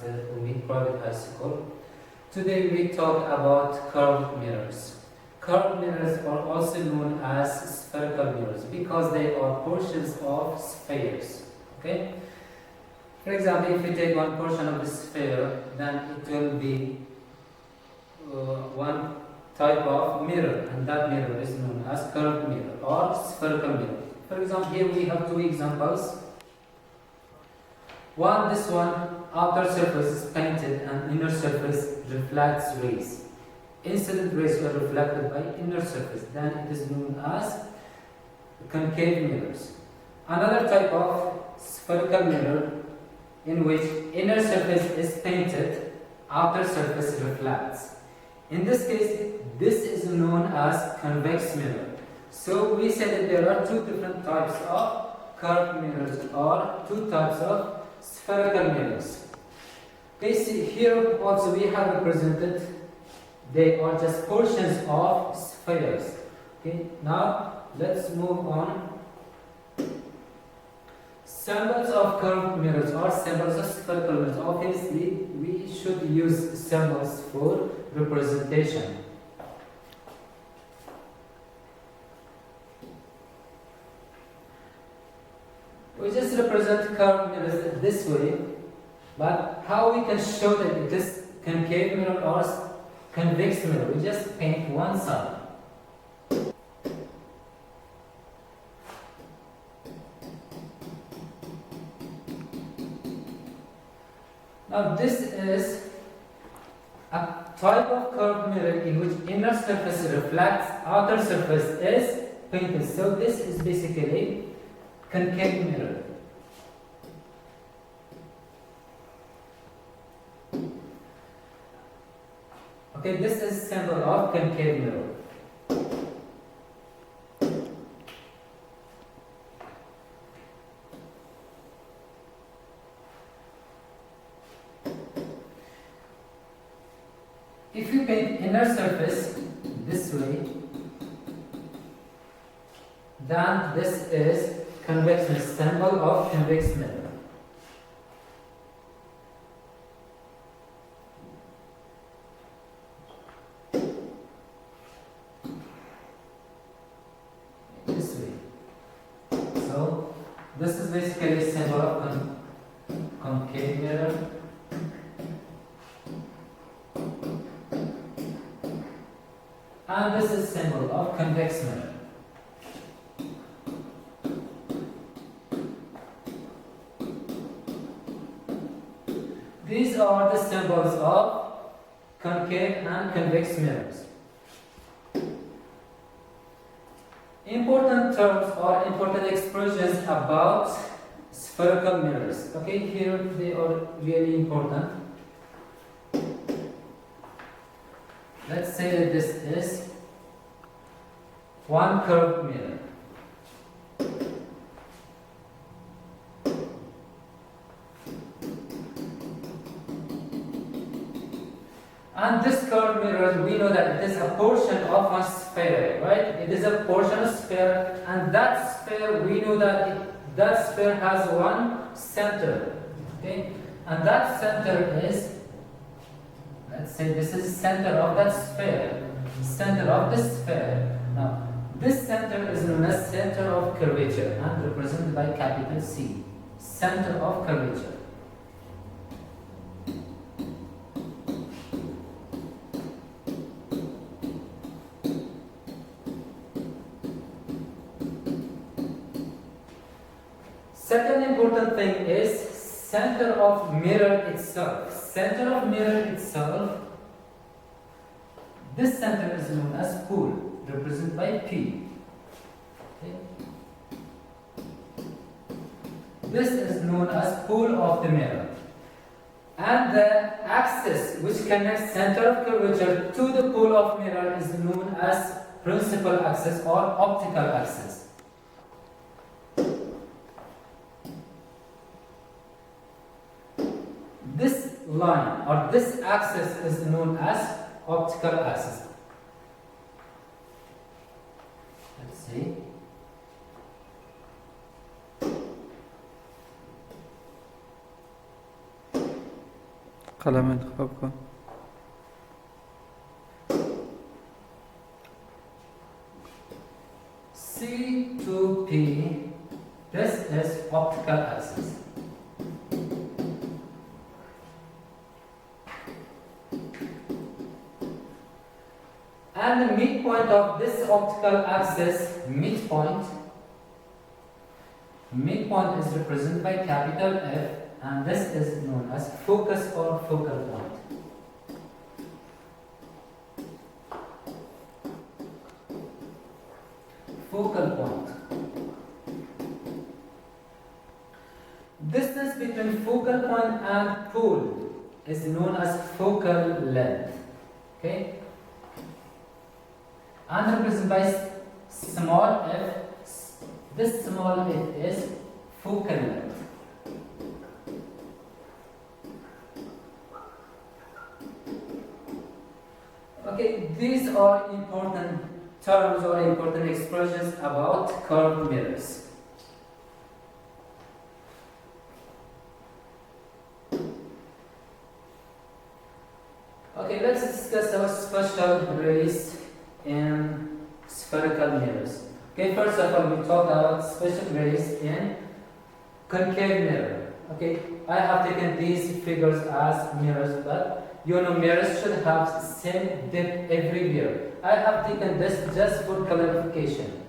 at Umid Private High School. Today we talk about curved mirrors. Curved mirrors are also known as spherical mirrors because they are portions of spheres. Okay? For example, if we take one portion of the sphere, then it will be one type of mirror, and that mirror is known as curved mirror or spherical mirror. For example, here we have two examples. This one, outer surface is painted and inner surface reflects rays. Incident rays are reflected by inner surface, then it is known as concave mirrors. Another type of spherical mirror in which inner surface is painted, outer surface reflects. In this case, this is known as convex mirror. So we say that there are two different types of curved mirrors or two types of spherical mirrors. Basically, here also we have represented, they are just portions of spheres. Okay, now let's move on. Symbols of curved mirrors or symbols of spherical mirrors. Obviously, we should use symbols for representation. We just represent curved mirrors this way, but how we can show that it is concave mirror or convex mirror? We just paint one side. Now this is a type of curved mirror in which inner surface reflects, outer surface is painted. So this is basically concave mirror. Okay, this is symbol of concave mirror. If you paint inner surface this way, then this is convex mirror, symbol of convex mirror. This way. So this is basically a symbol of concave mirror. And this is symbol of convex mirror. These are the symbols of concave and convex mirrors. Important terms or important expressions about spherical mirrors. Okay, here they are really important. Let's say that this is one curved mirror. And this curved mirror, we know that it is a portion of a sphere, right? It is a portion of sphere, and that sphere, we know that that sphere has one center, okay? And that center is, let's say this is center of that sphere, center of this sphere. Now, this center is known as center of curvature and represented by capital C, center of curvature. Second important thing is center of mirror itself. Center of mirror itself, this center is known as pool, represented by P. Okay. This is known as pool of the mirror. And the axis which connects center of curvature to the pool of mirror is known as principal axis or optical axis. This line or this axis is known as optical axis. Let's see. قلم انتخاب کن. C to P, this is optical axis. And the midpoint of this optical axis, midpoint is represented by capital F, and this is known as focus or focal point. Focal point. Distance between focal point and pole is known as focal length. Okay? And represented by small f. This small f is focal length. Okay, these are important terms or important expressions about curved mirrors. Okay, let's discuss our special rays in spherical mirrors. Okay, first of all, we talk about special rays in concave mirror. Okay, I have taken these figures as mirrors, but you know mirrors should have same depth everywhere. I have taken this just for clarification.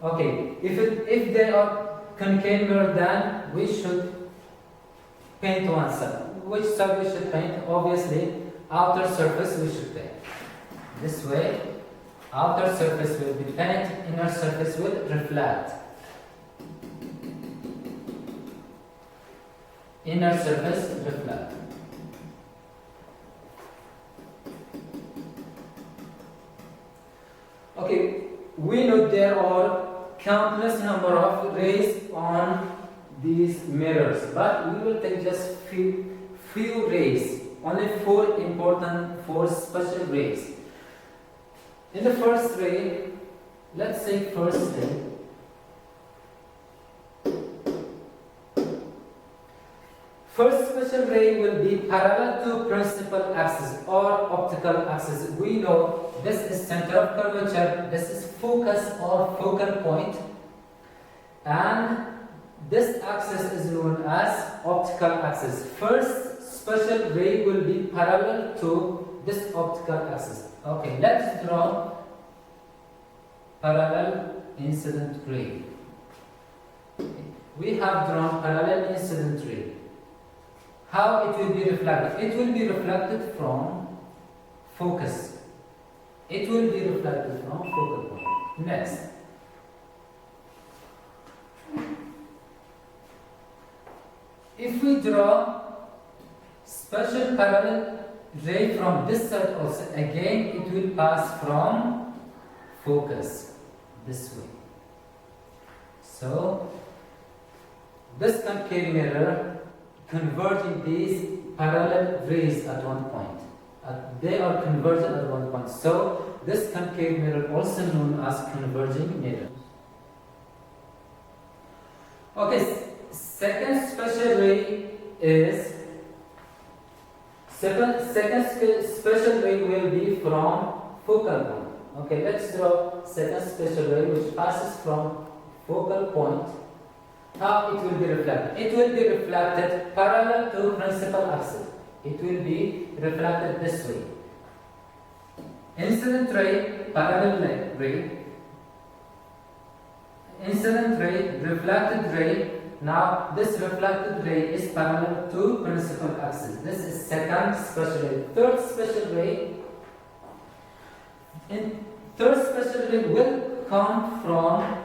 Okay, if they are concave mirror, then we should paint one side. Which side we should paint? Obviously, outer surface we should paint. This way, outer surface will be painted, inner surface will reflect. Inner surface reflect. Okay, we know there are countless number of rays on these mirrors, but we will take just few rays, only four important, four special rays. In the first ray, let's say first ray. First special ray will be parallel to principal axis or optical axis. We know this is center of curvature, this is focus or focal point, and this axis is known as optical axis. First special ray will be parallel to this optical axis. Okay, let's draw parallel incident ray. Okay. We have drawn parallel incident ray. How it will be reflected? It will be reflected from focus. It will be reflected from focal point. Next. If we draw special parallel ray from this side also, again it will pass from focus this way. So this concave mirror converging these parallel rays at one point. They are converged at one point. So this concave mirror also known as converging mirror. Okay, second special ray is second special ray will be from focal point. Okay, let's draw second special ray which passes from focal point. How it will be reflected? It will be reflected parallel to principal axis. It will be reflected this way. Incident ray, parallel ray, incident ray, reflected ray. Now this reflected ray is parallel to principal axis. This is second special ray. Third special ray. In third special ray will come from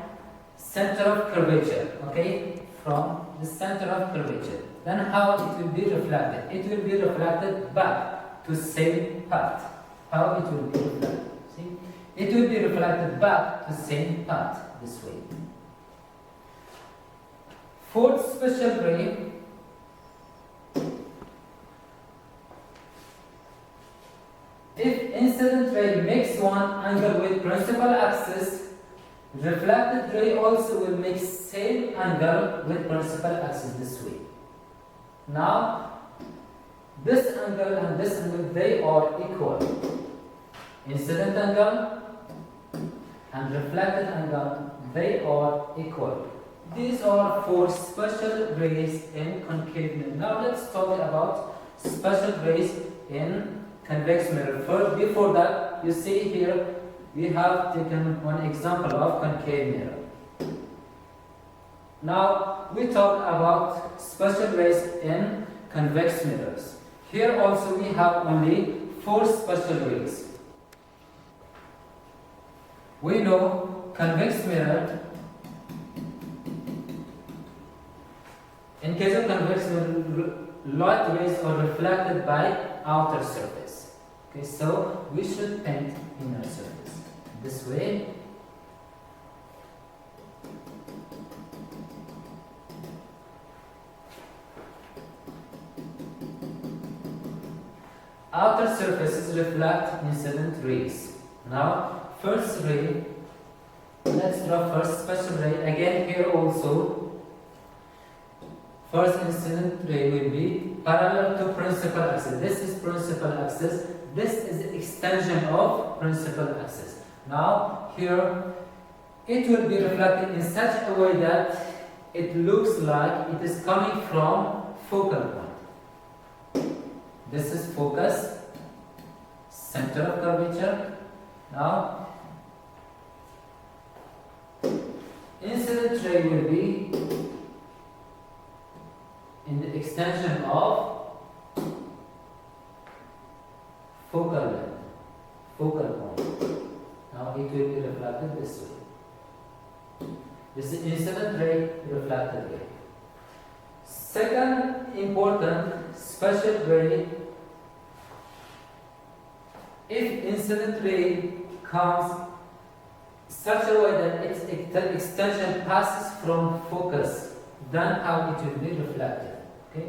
center of curvature. Okay, from the center of curvature. Then how it will be reflected? It will be reflected back to same path. How it will be reflected? See, it will be reflected back to same path this way. Fourth special ray. If incident ray makes one angle with principal axis, reflected ray also will make same angle with principal axis this way. Now, This angle and this angle, they are equal. Incident angle and reflected angle, they are equal. These are for special rays in concave mirror. Now let's talk about special rays in convex mirror. First, before that, you see here we have taken one example of concave mirror. Now we talk about special rays in convex mirrors. Here also we have only 4 special rays. We know convex mirror. In case of convex mirror, light rays are reflected by outer surface. Okay, so we should paint inner surface this way. Outer surfaces reflect incident rays. Now, first ray, let's draw first special ray. Again, here also, first incident ray will be parallel to principal axis. This is principal axis. This is extension of principal axis. Now, here, it will be reflected in such a way that it looks like it is coming from focal point. This is focus, center of curvature. Now, incident ray will be in the extension of focal length, focal point. Now it will be reflected this way. This is incident ray, reflected ray. Second important special ray, if incident ray comes such a way that its extension passes from focus, then how it will be reflected. Okay?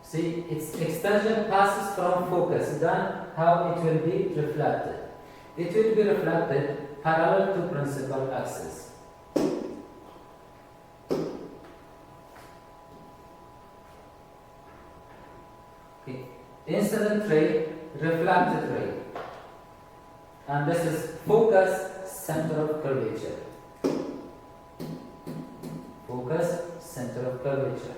See, its extension passes from focus, then how it will be reflected. It will be reflected parallel to principal axis. Okay. Incident ray, reflected ray. And this is focus, center of curvature. Focus, center of curvature.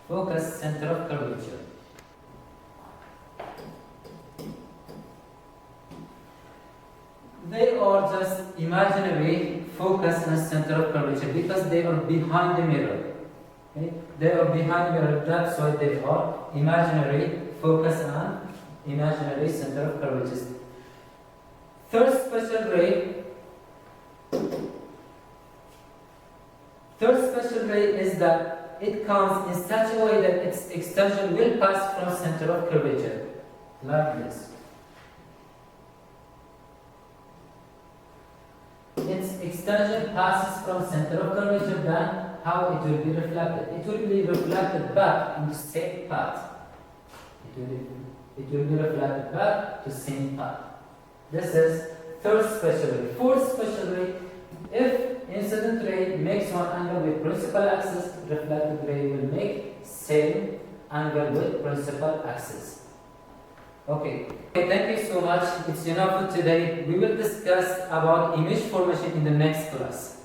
Focus, center of curvature. They are just imaginary focus and center of curvature because they are behind the mirror. Okay? They are behind the mirror, that's why they are imaginary focus and imaginary center of curvature. Third special ray is that it comes in such a way that its extension will pass from center of curvature, like this. Its extension passes from center of curvature, then how it will be reflected? It will be reflected back in the same path. It will be reflected back to same path. This is third special ray. Fourth special ray, if incident ray makes one angle with principal axis, reflected ray will make same angle with principal axis. Okay, thank you so much. It's enough for today. We will discuss about image formation in the next class.